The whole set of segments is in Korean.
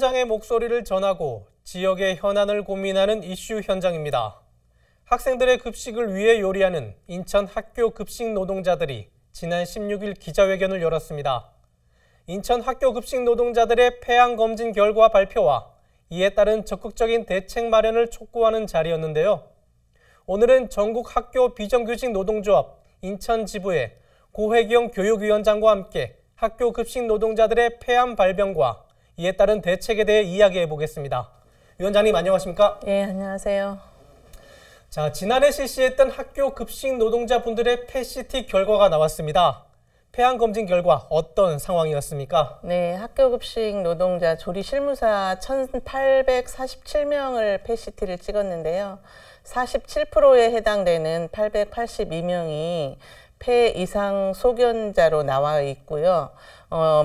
현장의 목소리를 전하고 지역의 현안을 고민하는 이슈 현장입니다. 학생들의 급식을 위해 요리하는 인천 학교 급식 노동자들이 지난 16일 기자회견을 열었습니다. 인천 학교 급식 노동자들의 폐암 검진 결과 발표와 이에 따른 적극적인 대책 마련을 촉구하는 자리였는데요. 오늘은 전국 학교 비정규직 노동조합 인천 지부의 고혜경 교육위원장과 함께 학교 급식 노동자들의 폐암 발병과 이에 따른 대책에 대해 이야기해 보겠습니다. 위원장님 안녕하십니까? 네, 안녕하세요. 자, 지난해 실시했던 학교 급식 노동자분들의 펫CT 결과가 나왔습니다. 폐암 검진 결과 어떤 상황이었습니까? 네, 학교 급식 노동자 조리 실무사 1,847명을 펫CT를 찍었는데요. 47%에 해당되는 882명이 폐 이상 소견자로 나와 있고요.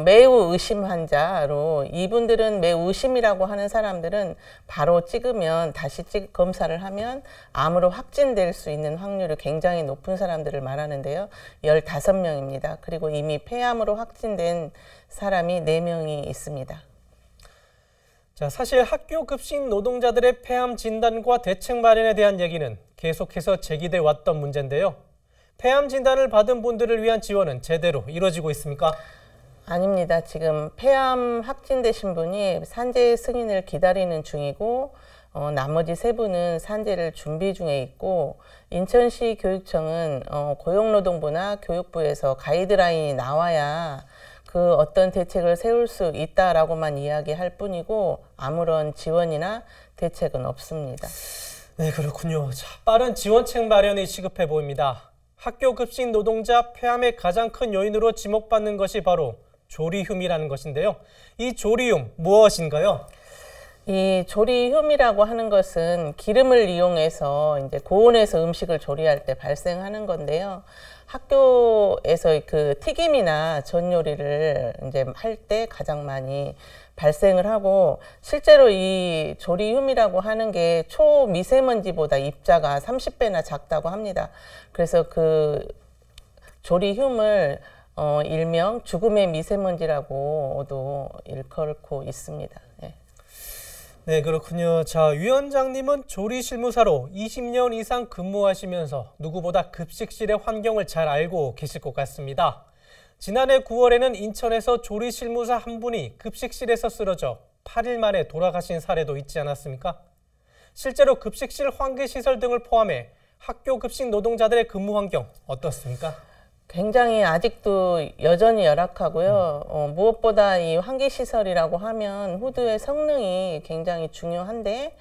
매우 의심 환자로 이분들은 매우 의심이라고 하는 사람들은 바로 찍으면 다시 검사를 하면 암으로 확진될 수 있는 확률이 굉장히 높은 사람들을 말하는데요. 15명입니다. 그리고 이미 폐암으로 확진된 사람이 4명이 있습니다. 자, 사실 학교 급식 노동자들의 폐암 진단과 대책 마련에 대한 얘기는 계속해서 제기돼 왔던 문제인데요. 폐암 진단을 받은 분들을 위한 지원은 제대로 이루어지고 있습니까? 아닙니다. 지금 폐암 확진되신 분이 산재 승인을 기다리는 중이고 나머지 3분은 산재를 준비 중에 있고 인천시 교육청은 고용노동부나 교육부에서 가이드라인이 나와야 그 어떤 대책을 세울 수 있다라고만 이야기할 뿐이고 아무런 지원이나 대책은 없습니다. 네, 그렇군요. 자, 빠른 지원책 마련이 시급해 보입니다. 학교 급식 노동자 폐암의 가장 큰 요인으로 지목받는 것이 바로 조리흉이라는 것인데요. 이 조리흉 무엇인가요? 이 조리흉이라고 하는 것은 기름을 이용해서 이제 고온에서 음식을 조리할 때 발생하는 건데요. 학교에서 그 튀김이나 전 요리를 이제 할 때 가장 많이 발생을 하고 실제로 이 조리흉이라고 하는 게 초미세먼지보다 입자가 30배나 작다고 합니다. 그래서 그 조리흉을 일명 죽음의 미세먼지라고도 일컬고 있습니다. 네. 네, 그렇군요. 자, 위원장님은 조리 실무사로 20년 이상 근무하시면서 누구보다 급식실의 환경을 잘 알고 계실 것 같습니다. 지난해 9월에는 인천에서 조리 실무사 한 분이 급식실에서 쓰러져 8일 만에 돌아가신 사례도 있지 않았습니까? 실제로 급식실 환기시설 등을 포함해 학교 급식 노동자들의 근무 환경 어떻습니까? 굉장히 아직도 여전히 열악하고요. 무엇보다 이 환기시설이라고 하면 후드의 성능이 굉장히 중요한데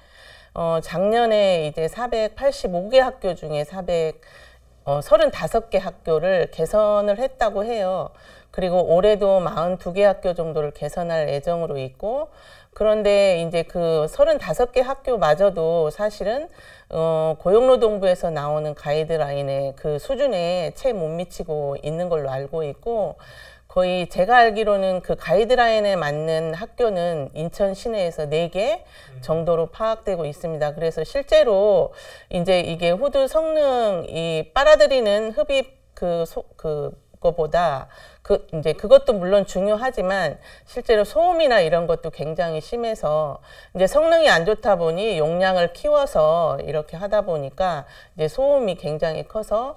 작년에 이제 485개 학교 중에 35개 학교를 개선을 했다고 해요. 그리고 올해도 42개 학교 정도를 개선할 예정으로 있고 그런데 이제 그 35개 학교마저도 사실은 고용노동부에서 나오는 가이드라인의 그 수준에 채 못 미치고 있는 걸로 알고 있고 거의 제가 알기로는 그 가이드라인에 맞는 학교는 인천 시내에서 4개 정도로 파악되고 있습니다. 그래서 실제로 이제 이게 후드 성능이 빨아들이는 흡입 그거보다 이제 그것도 물론 중요하지만 실제로 소음이나 이런 것도 굉장히 심해서 이제 성능이 안 좋다 보니 용량을 키워서 이렇게 하다 보니까 이제 소음이 굉장히 커서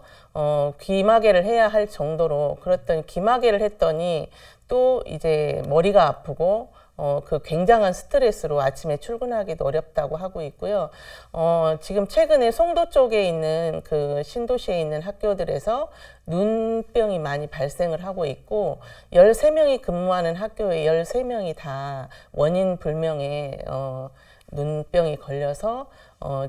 귀마개를 해야 할 정도로 그랬더니 귀마개를 했더니 또 이제 머리가 아프고 그 굉장한 스트레스로 아침에 출근하기도 어렵다고 하고 있고요. 지금 최근에 송도 쪽에 있는 그 신도시에 있는 학교들에서 눈병이 많이 발생을 하고 있고 13명이 근무하는 학교에 13명이 다 원인 불명의 눈병이 걸려서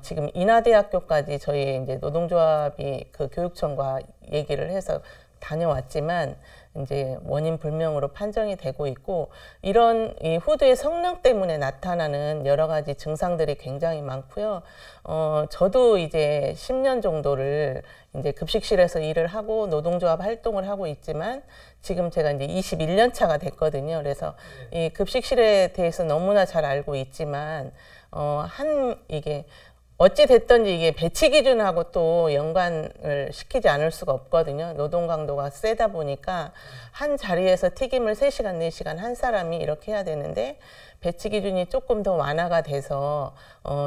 지금 인하대학교까지 저희 이제 노동조합이 그 교육청과 얘기를 해서 다녀왔지만 이제 원인 불명으로 판정이 되고 있고 이런 이 후드의 성능 때문에 나타나는 여러 가지 증상들이 굉장히 많고요. 저도 이제 10년 정도를 이제 급식실에서 일을 하고 노동조합 활동을 하고 있지만 지금 제가 이제 21년 차가 됐거든요. 그래서 이 급식실에 대해서 너무나 잘 알고 있지만 이게 어찌 됐든지 이게 배치 기준하고 또 연관을 시키지 않을 수가 없거든요. 노동 강도가 세다 보니까 한 자리에서 튀김을 3시간, 4시간 한 사람이 이렇게 해야 되는데 배치 기준이 조금 더 완화가 돼서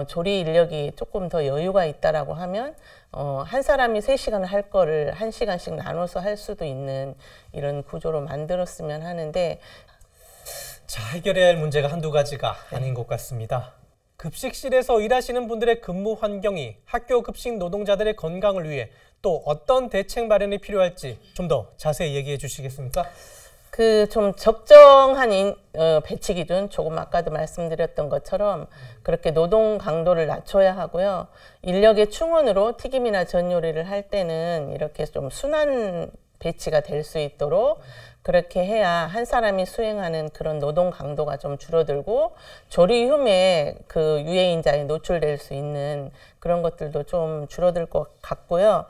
조리 인력이 조금 더 여유가 있다라고 하면 한 사람이 3시간을 할 거를 1시간씩 나눠서 할 수도 있는 이런 구조로 만들었으면 하는데 자, 해결해야 할 문제가 한두 가지가 아닌 것 같습니다. 급식실에서 일하시는 분들의 근무 환경이 학교 급식 노동자들의 건강을 위해 또 어떤 대책 마련이 필요할지 좀 더 자세히 얘기해 주시겠습니까? 그 좀 적정한 배치 기준, 조금 아까도 말씀드렸던 것처럼 그렇게 노동 강도를 낮춰야 하고요. 인력의 충원으로 튀김이나 전 요리를 할 때는 이렇게 좀 순환 배치가 될 수 있도록 그렇게 해야 한 사람이 수행하는 그런 노동 강도가 좀 줄어들고 조리 흉에 그 유해인자에 노출될 수 있는 그런 것들도 좀 줄어들 것 같고요.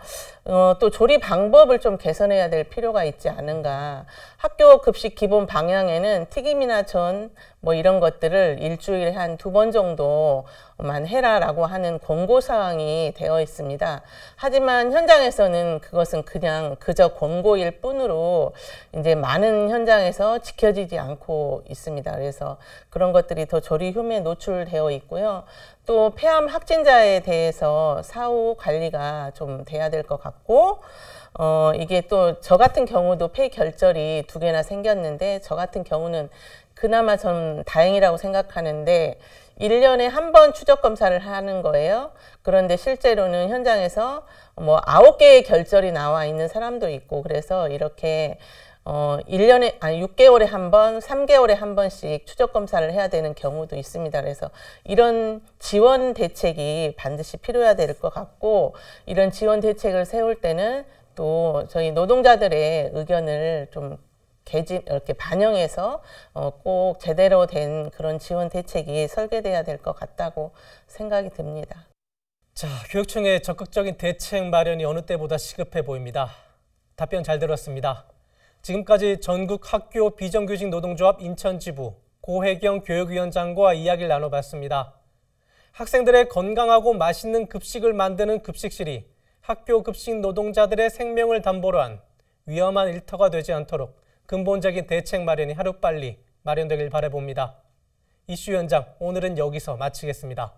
또 조리 방법을 좀 개선해야 될 필요가 있지 않은가. 학교 급식 기본 방향에는 튀김이나 전 뭐 이런 것들을 일주일에 한 2번 정도만 해라라고 하는 권고사항이 되어 있습니다. 하지만 현장에서는 그것은 그저 권고일 뿐으로 이제 많은 현장에서 지켜지지 않고 있습니다. 그래서 그런 것들이 더 조리 흉에 노출되어 있고요. 또 폐암 확진자에 대해서 사후 관리가 좀 돼야 될 것 같고 이게 또 저 같은 경우도 폐 결절이 2개나 생겼는데 저 같은 경우는 그나마 전 다행이라고 생각하는데 1년에 한 번 추적 검사를 하는 거예요. 그런데 실제로는 현장에서 뭐 9개의 결절이 나와 있는 사람도 있고 그래서 이렇게 6개월에 한 번, 3개월에 한 번씩 추적 검사를 해야 되는 경우도 있습니다. 그래서 이런 지원 대책이 반드시 필요해야 될 것 같고 이런 지원 대책을 세울 때는 또 저희 노동자들의 의견을 좀 이렇게 반영해서 꼭 제대로 된 그런 지원 대책이 설계돼야 될 것 같다고 생각이 듭니다. 자, 교육청의 적극적인 대책 마련이 어느 때보다 시급해 보입니다. 답변 잘 들었습니다. 지금까지 전국 학교 비정규직 노동조합 인천지부 고혜경 교육위원장과 이야기를 나눠봤습니다. 학생들의 건강하고 맛있는 급식을 만드는 급식실이 학교 급식 노동자들의 생명을 담보로 한 위험한 일터가 되지 않도록 근본적인 대책 마련이 하루빨리 마련되길 바라봅니다. 이슈 현장 오늘은 여기서 마치겠습니다.